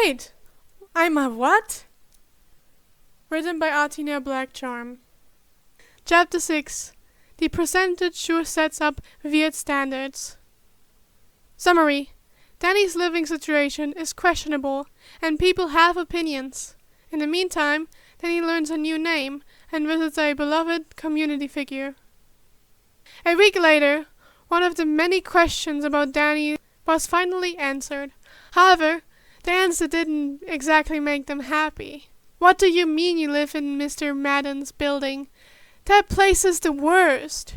Wait! I'm a what? Written by Artina Blackcharm. Chapter 6. The percentage sure sets up weird standards. Summary. Danny's living situation is questionable, and people have opinions. In the meantime, Danny learns a new name and visits a beloved community figure. A week later, one of the many questions about Danny was finally answered. However, the answer didn't exactly make them happy. What do you mean you live in Mr. Madden's building? That place is the worst.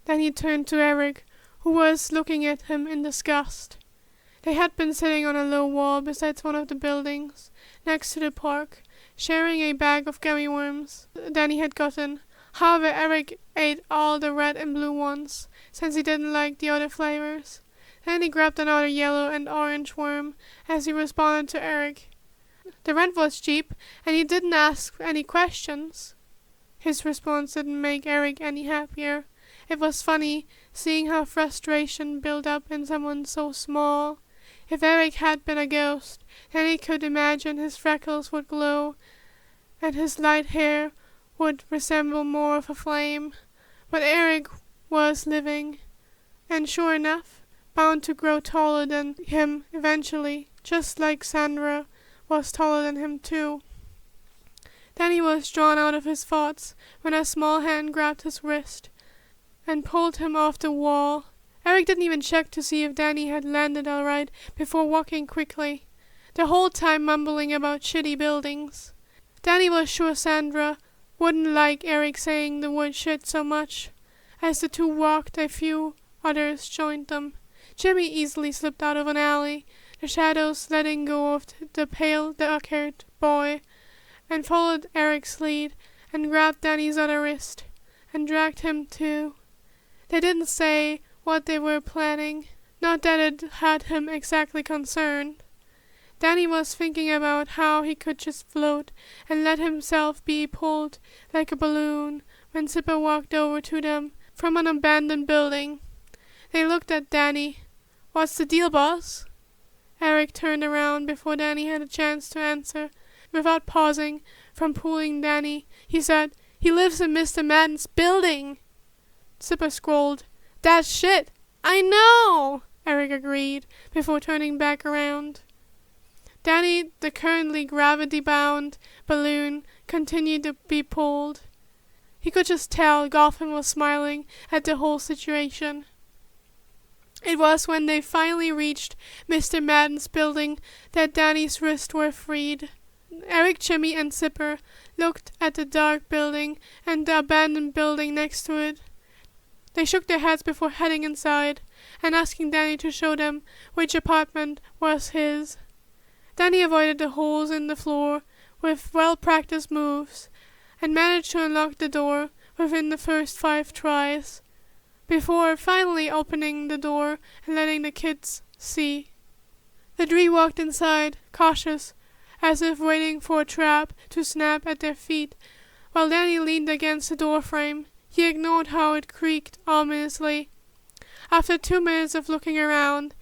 Danny turned to Eric, who was looking at him in disgust. They had been sitting on a low wall beside one of the buildings, next to the park, sharing a bag of gummy worms Danny had gotten. However, Eric ate all the red and blue ones, since he didn't like the other flavors. Then he grabbed another yellow and orange worm as he responded to Eric. The rent was cheap, and he didn't ask any questions. His response didn't make Eric any happier. It was funny seeing how frustration built up in someone so small. If Eric had been a ghost, then he could imagine his freckles would glow, and his light hair would resemble more of a flame. But Eric was living, and sure enough, bound to grow taller than him eventually, just like Sandra was taller than him too. Danny was drawn out of his thoughts when a small hand grabbed his wrist and pulled him off the wall. Eric didn't even check to see if Danny had landed all right before walking quickly, the whole time mumbling about shitty buildings. Danny was sure Sandra wouldn't like Eric saying the word shit so much. As the two walked, a few others joined them. Jimmy easily slipped out of an alley, the shadows letting go of the pale, dark-haired boy, and followed Eric's lead and grabbed Danny's other wrist and dragged him too. They didn't say what they were planning, not that it had him exactly concerned. Danny was thinking about how he could just float and let himself be pulled like a balloon when Zipper walked over to them from an abandoned building. They looked at Danny. "What's the deal, boss?" Eric turned around before Danny had a chance to answer. Without pausing from pulling Danny, he said, "He lives in Mr. Madden's building." Zipper scrolled. "That's shit! I know!" Eric agreed, before turning back around. Danny, the currently gravity-bound balloon, continued to be pulled. He could just tell Gotham was smiling at the whole situation. It was when they finally reached Mr. Madden's building that Danny's wrists were freed. Eric, Jimmy, and Zipper looked at the dark building and the abandoned building next to it. They shook their heads before heading inside and asking Danny to show them which apartment was his. Danny avoided the holes in the floor with well-practiced moves and managed to unlock the door within the first 5 tries, before finally opening the door and letting the kids see. The three walked inside, cautious, as if waiting for a trap to snap at their feet, while Danny leaned against the doorframe. He ignored how it creaked ominously. After 2 minutes of looking around,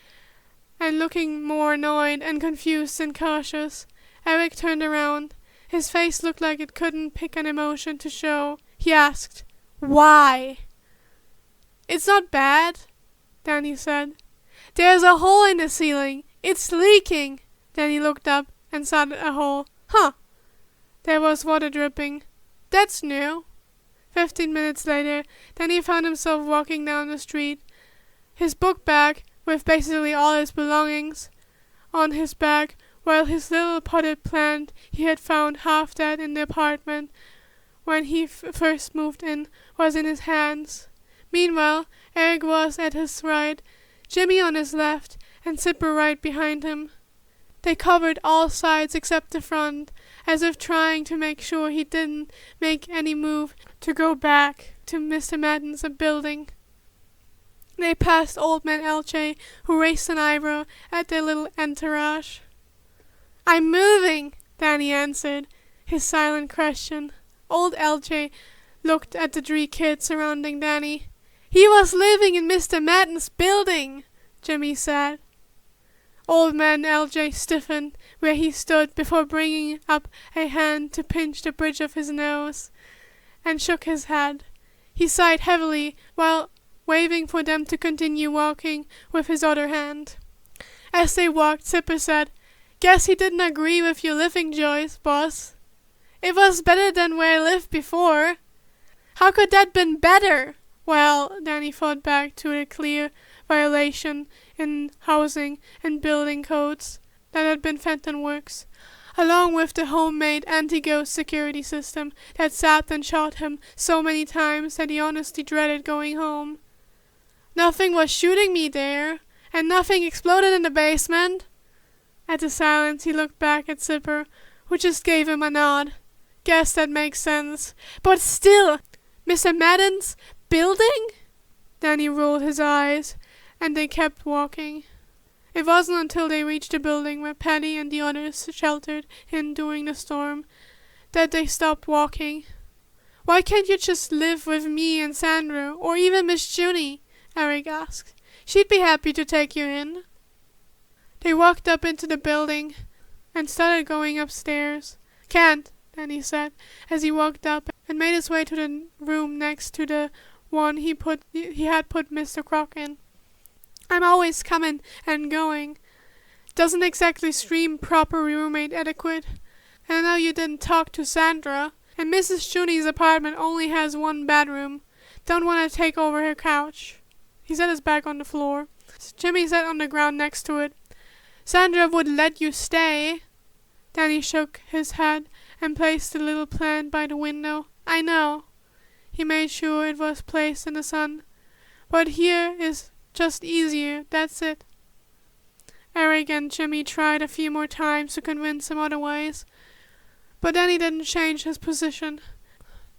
and looking more annoyed and confused than cautious, Eric turned around. His face looked like it couldn't pick an emotion to show. He asked, "Why?" "It's not bad," Danny said. "There's a hole in the ceiling. It's leaking." Danny looked up and saw a hole. "Huh." There was water dripping. "That's new." 15 minutes later, Danny found himself walking down the street, his book bag, with basically all his belongings, on his back, while his little potted plant he had found half dead in the apartment when he first moved in was in his hands. Meanwhile, Eric was at his right, Jimmy on his left, and Zipper right behind him. They covered all sides except the front, as if trying to make sure he didn't make any move to go back to Mr. Madden's building. They passed Old Man LJ, who raised an eyebrow at their little entourage. "I'm moving," Danny answered his silent question. Old LJ looked at the 3 kids surrounding Danny. "He was living in Mr. Madden's building," Jimmy said. Old man LJ stiffened where he stood before bringing up a hand to pinch the bridge of his nose, and shook his head. He sighed heavily while waving for them to continue walking with his other hand. As they walked, Zipper said, "Guess he didn't agree with your living choice, boss." "It was better than where I lived before." "How could that been better?" Well, Danny thought back to the clear violation in housing and building codes that had been Fenton Works, along with the homemade anti-ghost security system that zapped and shot him so many times that he honestly dreaded going home. "Nothing was shooting me there, and nothing exploded in the basement." At the silence, he looked back at Zipper, who just gave him a nod. "Guess that makes sense. But still, Mr. Madden's building?" Danny rolled his eyes, and they kept walking. It wasn't until they reached the building where Patty and the others sheltered in during the storm that they stopped walking. "Why can't you just live with me and Sandra, or even Miss Juny?" Eric asked. "She'd be happy to take you in." They walked up into the building and started going upstairs. "Can't," Danny said, as he walked up and made his way to the room next to the one he had put Mr. Croc in. "I'm always coming and going. Doesn't exactly scream proper roommate etiquette. And I know you didn't talk to Sandra, and Mrs. Juny's apartment only has one bedroom. Don't want to take over her couch." He set his back on the floor. Jimmy sat on the ground next to it. "Sandra would let you stay." Danny shook his head and placed the little plant by the window. "I know." He made sure it was placed in the sun. "But here is just easier, that's it." Eric and Jimmy tried a few more times to convince him otherwise, but Danny didn't change his position.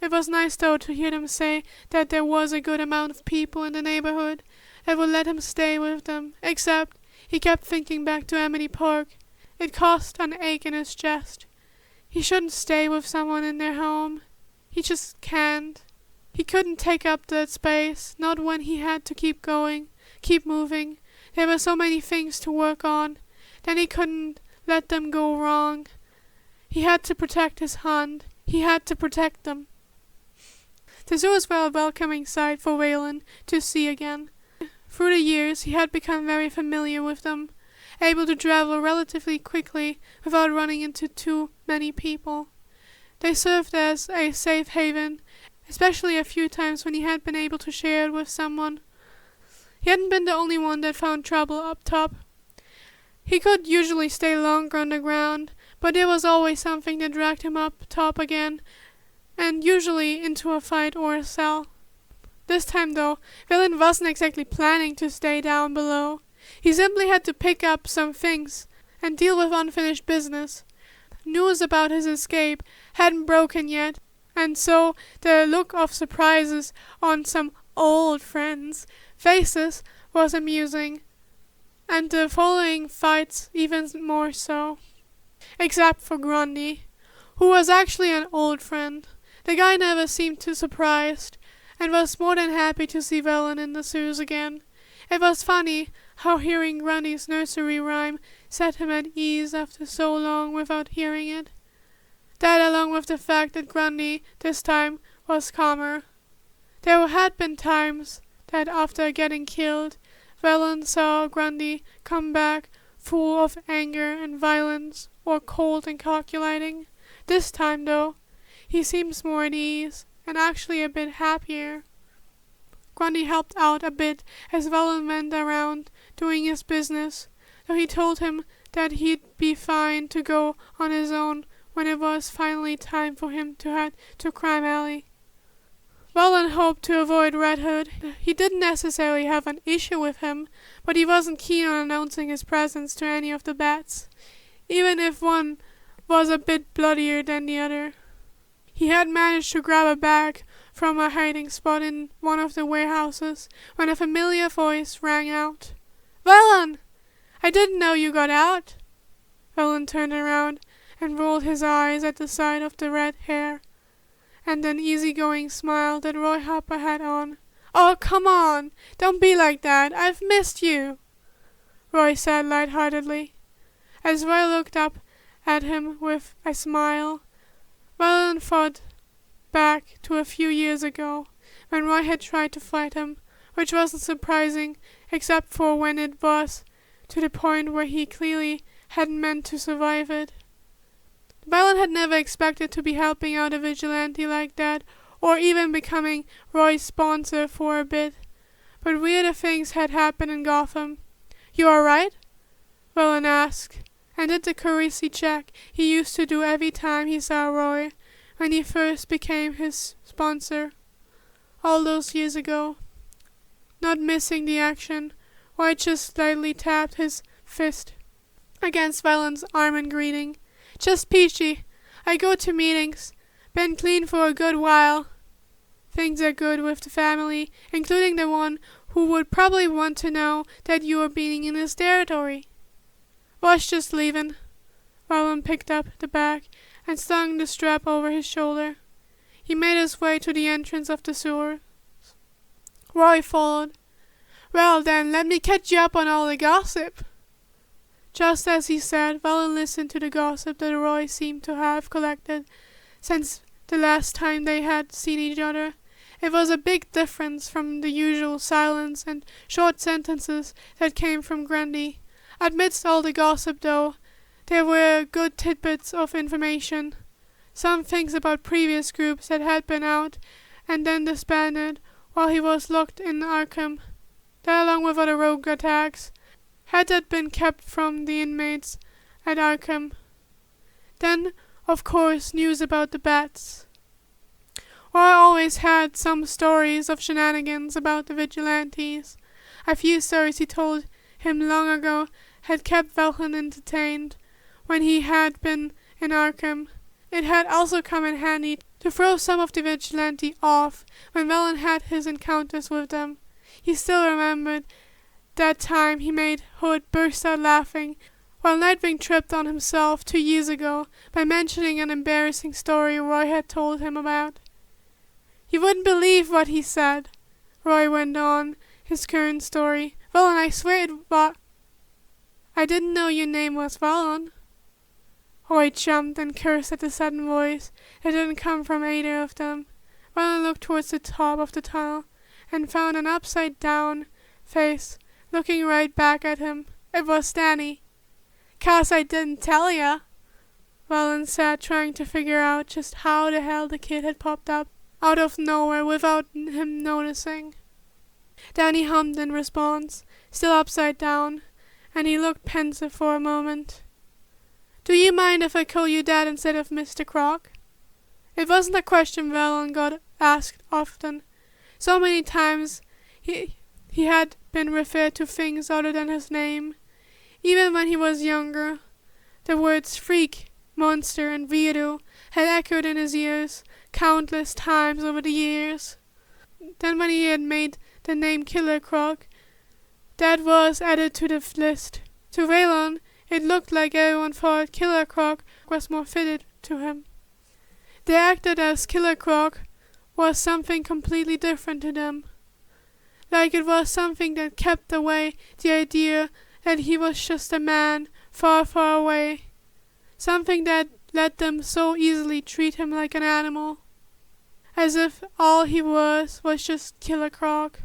It was nice though to hear them say that there was a good amount of people in the neighborhood that would let him stay with them, except he kept thinking back to Amity Park. It caused an ache in his chest. He shouldn't stay with someone in their home. He just can't. He couldn't take up that space, not when he had to keep going, keep moving. There were so many things to work on. Then he couldn't let them go wrong. He had to protect his hunt. He had to protect them. The zoos were a welcoming sight for Waylon to see again. Through the years, he had become very familiar with them, able to travel relatively quickly without running into too many people. They served as a safe haven, especially a few times when he had been able to share it with someone. He hadn't been the only one that found trouble up top. He could usually stay longer on the ground, but there was always something that dragged him up top again, and usually into a fight or a cell. This time though, Waylon wasn't exactly planning to stay down below. He simply had to pick up some things and deal with unfinished business. News about his escape hadn't broken yet, and so the look of surprises on some old friends' faces was amusing, and the following fights even more so. Except for Grundy, who was actually an old friend. The guy never seemed too surprised, and was more than happy to see Waylon in the zoos again. It was funny how hearing Grundy's nursery rhyme set him at ease after so long without hearing it. That, along with the fact that Grundy, this time, was calmer. There had been times that after getting killed, Waylon saw Grundy come back full of anger and violence, or cold and calculating. This time, though, he seems more at ease, and actually a bit happier. Grundy helped out a bit as Waylon went around doing his business, though he told him that he'd be fine to go on his own when it was finally time for him to head to Crime Alley. Waylon hoped to avoid Red Hood. He didn't necessarily have an issue with him, but he wasn't keen on announcing his presence to any of the bats, even if one was a bit bloodier than the other. He had managed to grab a bag from a hiding spot in one of the warehouses when a familiar voice rang out. "Waylon! I didn't know you got out." Waylon turned around and rolled his eyes at the sight of the red hair and an easygoing smile that Roy Harper had on. "Oh, come on! Don't be like that! I've missed you!" Roy said lightheartedly. As Roy looked up at him with a smile, Valen thought back to a few years ago, when Roy had tried to fight him, which wasn't surprising, except for when it was to the point where he clearly hadn't meant to survive it. Valen had never expected to be helping out a vigilante like that, or even becoming Roy's sponsor for a bit. But weirder things had happened in Gotham. "You alright?" Valen asked, and did the courtesy check he used to do every time he saw Roy, when he first became his sponsor, all those years ago. Not missing the action, Roy just slightly tapped his fist against Valen's arm in greeting. "Just peachy. I go to meetings. Been clean for a good while. Things are good with the family, including the one who would probably want to know that you are being in his territory." "Was just leaving." Valen picked up the bag and slung the strap over his shoulder. He made his way to the entrance of the sewer. Roy followed. "Well then, let me catch you up on all the gossip." Just as he said, Valen listened to the gossip that Roy seemed to have collected since the last time they had seen each other. It was a big difference from the usual silence and short sentences that came from Grundy. Amidst all the gossip, though, there were good tidbits of information. Some things about previous groups that had been out and then disbanded while he was locked in Arkham. That, along with other rogue attacks, had that been kept from the inmates at Arkham. Then, of course, news about the bats. Roy always had some stories of shenanigans about the vigilantes. A few stories he told him long ago had kept Valen entertained when he had been in Arkham. It had also come in handy to throw some of the vigilante off when Valen had his encounters with them. He still remembered that time he made Hood burst out laughing while Nightwing tripped on himself 2 years ago by mentioning an embarrassing story Roy had told him about. "You wouldn't believe what he said," Roy went on his current story. "Valen, I swear it was... I didn't know your name was Valen." Roy jumped and cursed at the sudden voice that didn't come from either of them. Valen looked towards the top of the tunnel and found an upside-down face looking right back at him. It was Danny. "'Cause I didn't tell ya," Valen said, trying to figure out just how the hell the kid had popped up out of nowhere without him noticing. Danny hummed in response, still upside down, and he looked pensive for a moment. "Do you mind if I call you Dad instead of Mr. Croc?" It wasn't a question Valen got asked often. So many times he had been referred to things other than his name. Even when he was younger, the words freak, monster, and weirdo had echoed in his ears countless times over the years. Then when he had made the name Killer Croc, that was added to the list. To Valen, it looked like everyone thought Killer Croc was more fitted to him. They acted as Killer Croc was something completely different to them. Like it was something that kept away the idea that he was just a man far, far away. Something that let them so easily treat him like an animal. As if all he was just Killer Croc.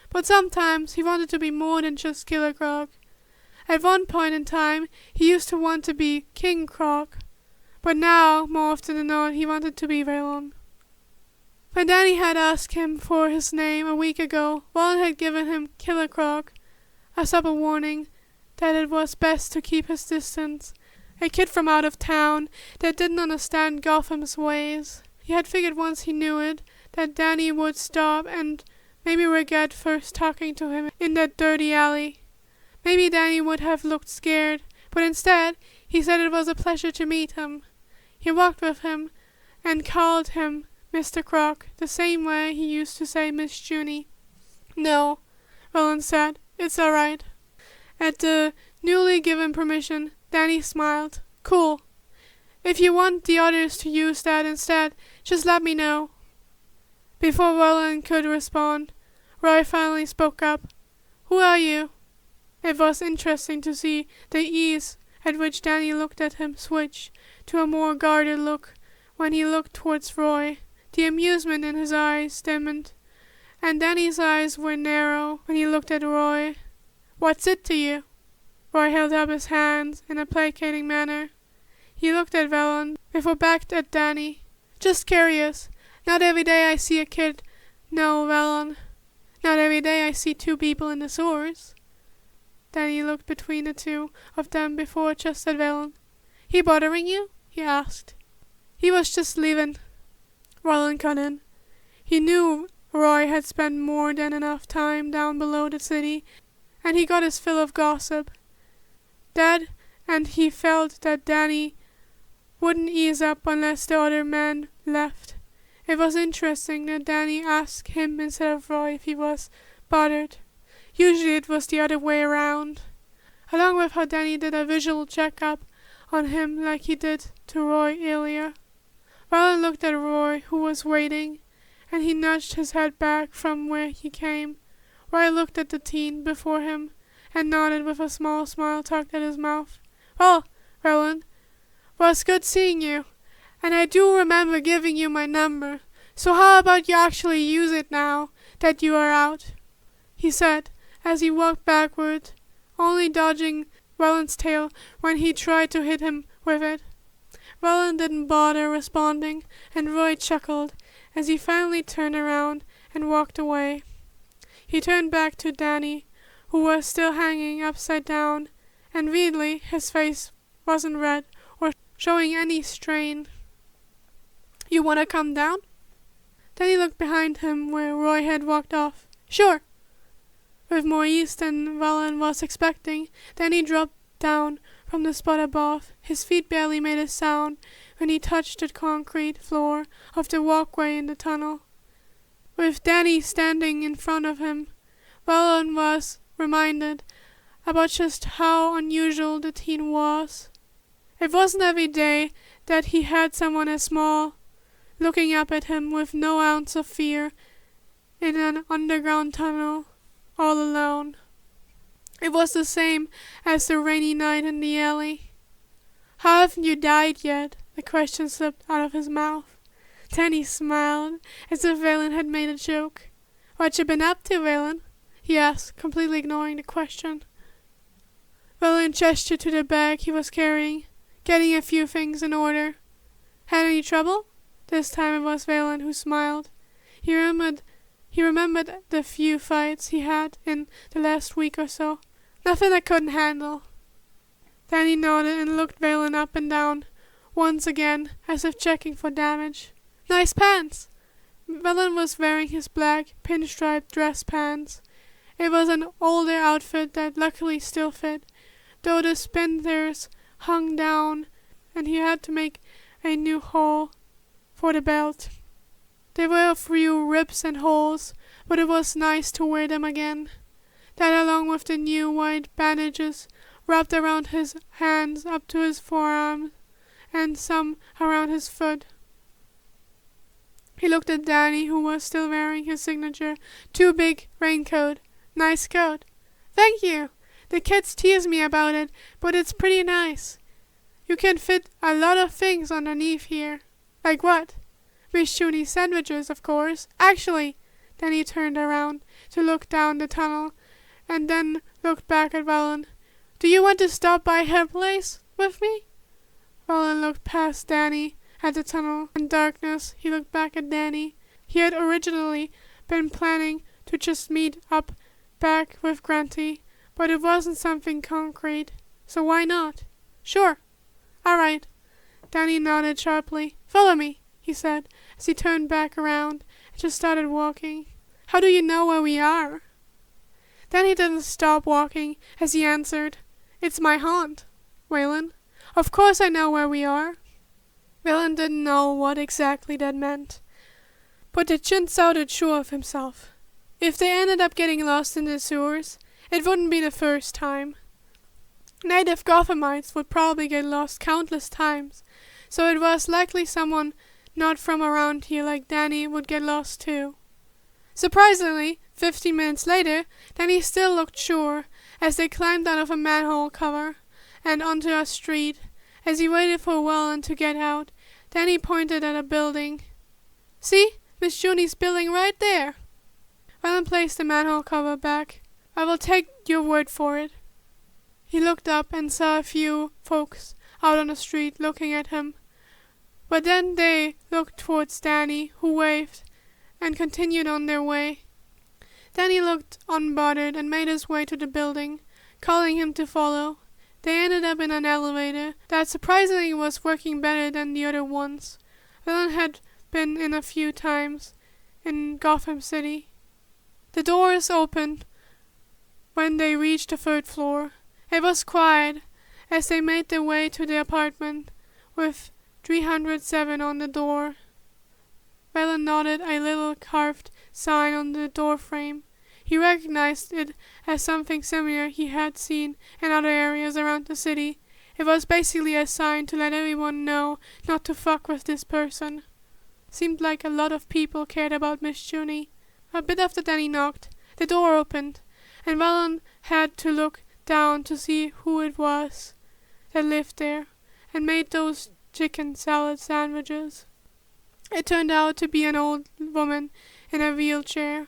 But sometimes he wanted to be more than just Killer Croc. At one point in time, he used to want to be King Croc. But now, more often than not, he wanted to be Valen. When Danny had asked him for his name a week ago, Valen had given him Killer Croc, a subtle warning that it was best to keep his distance. A kid from out of town that didn't understand Gotham's ways. He had figured once he knew it, that Danny would stop and maybe regret first talking to him in that dirty alley. Maybe Danny would have looked scared, but instead, he said it was a pleasure to meet him. He walked with him and called him Mr. Croc, the same way he used to say Miss Juny. "No," Valen said, "it's all right." At the newly given permission, Danny smiled. "Cool. If you want the others to use that instead, just let me know." Before Valen could respond, Roy finally spoke up. "Who are you?" It was interesting to see the ease at which Danny looked at him switch to a more guarded look when he looked towards Roy. The amusement in his eyes dimmed, and Danny's eyes were narrow when he looked at Roy. "What's it to you?" Roy held up his hands in a placating manner. He looked at Velen, before back at Danny. "Just curious. Not every day I see a kid. No, Velen. Not every day I see two people in the sewers." Danny looked between the two of them before just at Velen. "He bothering you?" he asked. "He was just leaving." Velen cut in. He knew Roy had spent more than enough time down below the city, and he got his fill of gossip. And he felt that Danny wouldn't ease up unless the other man left. It was interesting that Danny asked him instead of Roy if he was bothered. Usually it was the other way around. Along with how Danny did a visual checkup on him like he did to Roy earlier. Velen looked at Roy, who was waiting, and he nudged his head back from where he came. Roy looked at the teen before him and nodded with a small smile tucked at his mouth. "Well, Velen, was good seeing you, and I do remember giving you my number, so how about you actually use it now that you are out?" he said as he walked backward, only dodging Velen's tail when he tried to hit him with it. Velen didn't bother responding, and Roy chuckled as he finally turned around and walked away. He turned back to Danny, who was still hanging upside down, and weirdly his face wasn't red or showing any strain. "You wanna come down?" Danny looked behind him where Roy had walked off. "Sure." With more ease than Velen was expecting, Danny dropped down from the spot above. His feet barely made a sound when he touched the concrete floor of the walkway in the tunnel. With Danny standing in front of him, Velen was reminded about just how unusual the teen was. It wasn't every day that he had someone as small looking up at him with no ounce of fear in an underground tunnel, all alone. It was the same as the rainy night in the alley. "How haven't you died yet?" the question slipped out of his mouth. Danny smiled, as if Velen had made a joke. "What you been up to, Velen?" he asked, completely ignoring the question. Velen gestured to the bag he was carrying, getting a few things in order. "Had any trouble?" This time it was Velen who smiled. He remembered the few fights he had in the last week or so. "Nothing I couldn't handle." Danny nodded and looked Velen up and down, once again, as if checking for damage. "Nice pants!" Velen was wearing his black, pinstriped dress pants. It was an older outfit that luckily still fit, though the spinders hung down and he had to make a new hole for the belt. There were a few rips and holes, but it was nice to wear them again. That, along with the new white bandages wrapped around his hands up to his forearm and some around his foot. He looked at Danny, who was still wearing his signature too big raincoat. "Nice coat." "Thank you. The kids tease me about it, but it's pretty nice. You can fit a lot of things underneath here." "Like what?" "With Juny sandwiches, of course. Actually," then he turned around to look down the tunnel, and then looked back at Velen. "Do you want to stop by her place with me?" Velen looked past Danny at the tunnel. In darkness, he looked back at Danny. He had originally been planning to just meet up back with Granty, but it wasn't something concrete, so why not? "Sure." "All right." Danny nodded sharply. "Follow me," he said, as he turned back around and just started walking. "How do you know where we are?" Danny didn't stop walking as he answered. "It's my haunt, Velen. Of course I know where we are." Velen didn't know what exactly that meant, but the chin sounded sure of himself. If they ended up getting lost in the sewers, it wouldn't be the first time. Native Gothamites would probably get lost countless times, so it was likely someone not from around here like Danny would get lost too. Surprisingly, 15 minutes later, Danny still looked sure, as they climbed out of a manhole cover and onto a street. As he waited for Welland to get out, Danny pointed at a building. "See? Miss Juny's building right there." Welland placed the manhole cover back. "I will take your word for it." He looked up and saw a few folks out on the street looking at him. But then they looked towards Danny, who waved, and continued on their way. Danny looked unbothered and made his way to the building, calling him to follow. They ended up in an elevator that surprisingly was working better than the other ones. Welland had been in a few times in Gotham City. The doors opened when they reached the 3rd floor. It was quiet as they made their way to the apartment with 307 on the door. Welland noted a little carved sign on the door frame. He recognized it as something similar he had seen in other areas around the city. It was basically a sign to let everyone know not to fuck with this person. Seemed like a lot of people cared about Miss Juny. A bit after Danny knocked, the door opened, and Welland had to look down to see who it was that lived there and made those chicken salad sandwiches. It turned out to be an old woman in a wheelchair.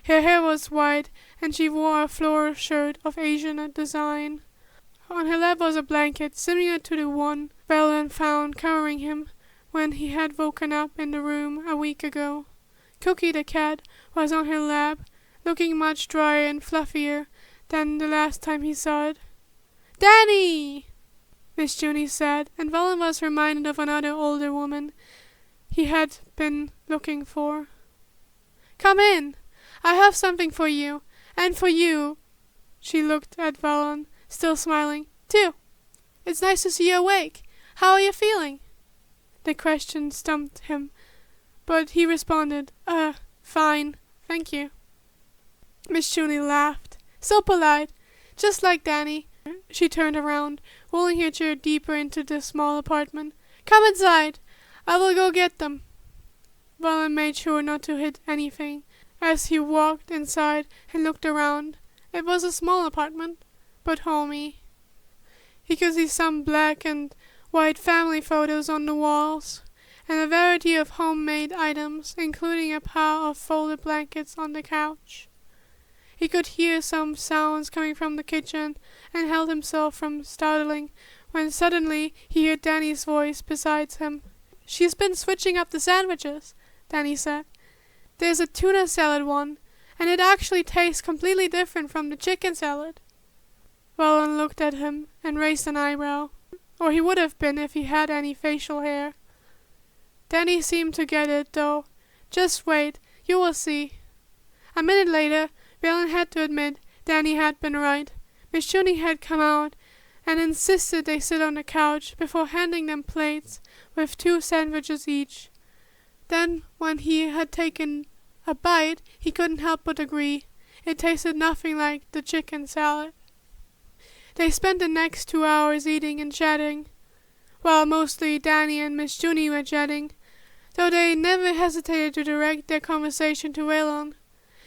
Her hair was white, and she wore a floral shirt of Asian design. On her lap was a blanket similar to the one Welland found covering him when he had woken up in the room a week ago. Cookie the cat was on her lap, looking much drier and fluffier than the last time he saw it. "Danny!" Miss Juny said, and Welland was reminded of another older woman he had been looking for. "Come in. I have something for you, and for you." She looked at Welland, still smiling, "too. It's nice to see you awake. How are you feeling?" The question stumped him, but he responded, Fine, thank you." Miss Juny laughed. "So polite, just like Danny." She turned around, rolling her chair deeper into the small apartment. "Come inside. I will go get them." Welland made sure not to hit anything as he walked inside and looked around. It was a small apartment, but homey. He could see some black and white family photos on the walls, and a variety of homemade items, including a pile of folded blankets on the couch. He could hear some sounds coming from the kitchen and held himself from startling when suddenly he heard Danny's voice beside him. "She's been switching up the sandwiches," Danny said. "There's a tuna salad one, and it actually tastes completely different from the chicken salad." Welland looked at him and raised an eyebrow, or he would have been if he had any facial hair. Danny seemed to get it, though. "Just wait, you will see." A minute later, Welland had to admit Danny had been right. Miss Juny had come out and insisted they sit on the couch before handing them plates with 2 sandwiches each. Then, when he had taken a bite, he couldn't help but agree. It tasted nothing like the chicken salad. They spent the next 2 hours eating and chatting. Well, mostly Danny and Miss Juny were chatting, though they never hesitated to direct their conversation to Welland.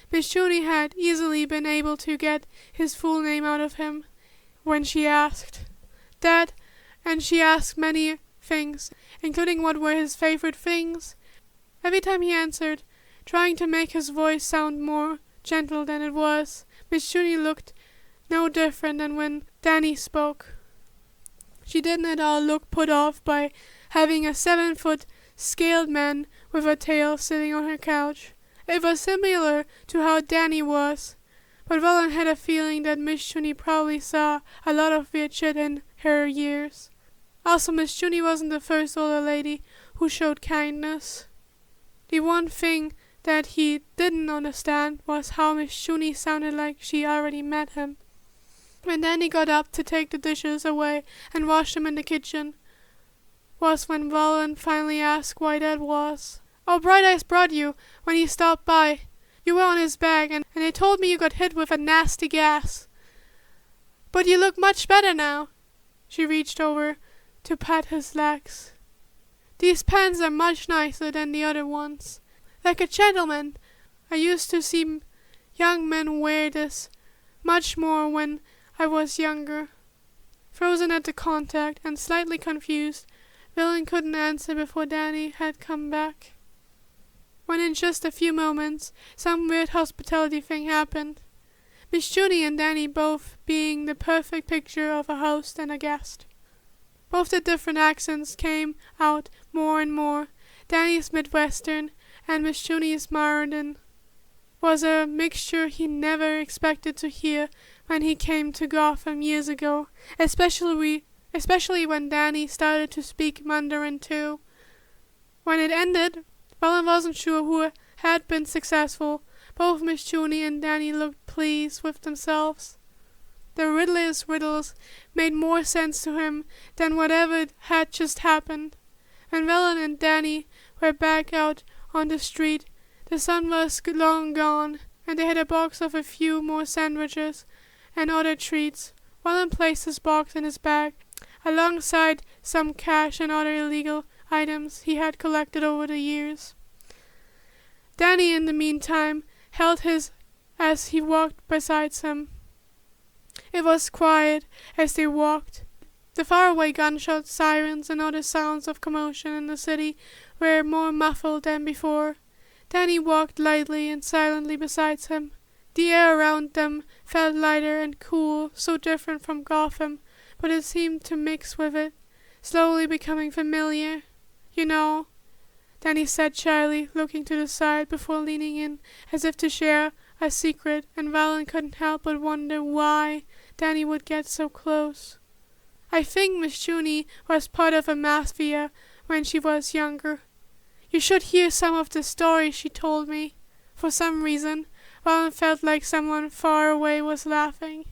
Miss Juny had easily been able to get his full name out of him when she asked. That, and she asked many things, including what were his favorite things. Every time he answered, trying to make his voice sound more gentle than it was, Miss Juny looked no different than when Danny spoke. She didn't at all look put off by having a 7-foot scaled man with a tail sitting on her couch. It was similar to how Danny was, but Welland had a feeling that Miss Juny probably saw a lot of weird shit in her years. Also, Miss Juny wasn't the first older lady who showed kindness. The one thing that he didn't understand was how Miss Juny sounded like she already met him. When Danny got up to take the dishes away and wash them in the kitchen, was when Welland finally asked why that was. "Oh, Bright Eyes brought you when he stopped by. You were on his back, and they told me you got hit with a nasty gas. But you look much better now." She reached over to pat his legs. "These pants are much nicer than the other ones. Like a gentleman. I used to see young men wear this much more when I was younger. Frozen at the contact and slightly confused, Villain couldn't answer before Danny had come back. When in just a few moments, some weird hospitality thing happened. Miss Juny and Danny both being the perfect picture of a host and a guest. Both the different accents came out more and more. Danny's Midwestern and Miss Juny's Marden was a mixture he never expected to hear when he came to Gotham years ago, especially when Danny started to speak Mandarin too. When it ended, Villain wasn't sure who had been successful. Both Miss Juny and Danny looked pleased with themselves. The riddler's riddles made more sense to him than whatever had just happened. When Villain and Danny were back out on the street, the sun was long gone, and they had a box of a few more sandwiches and other treats. Villain placed his box in his bag, alongside some cash and other illegal items he had collected over the years. Danny, in the meantime, held his as he walked beside him. It was quiet as they walked. The faraway gunshots, sirens, and other sounds of commotion in the city were more muffled than before. Danny walked lightly and silently beside him. The air around them felt lighter and cool, so different from Gotham, but it seemed to mix with it, slowly becoming familiar. "You know," Danny said shyly, looking to the side before leaning in as if to share a secret, and Villain couldn't help but wonder why Danny would get so close. "I think Miss Juny was part of a mafia when she was younger. You should hear some of the stories she told me." For some reason, Villain felt like someone far away was laughing.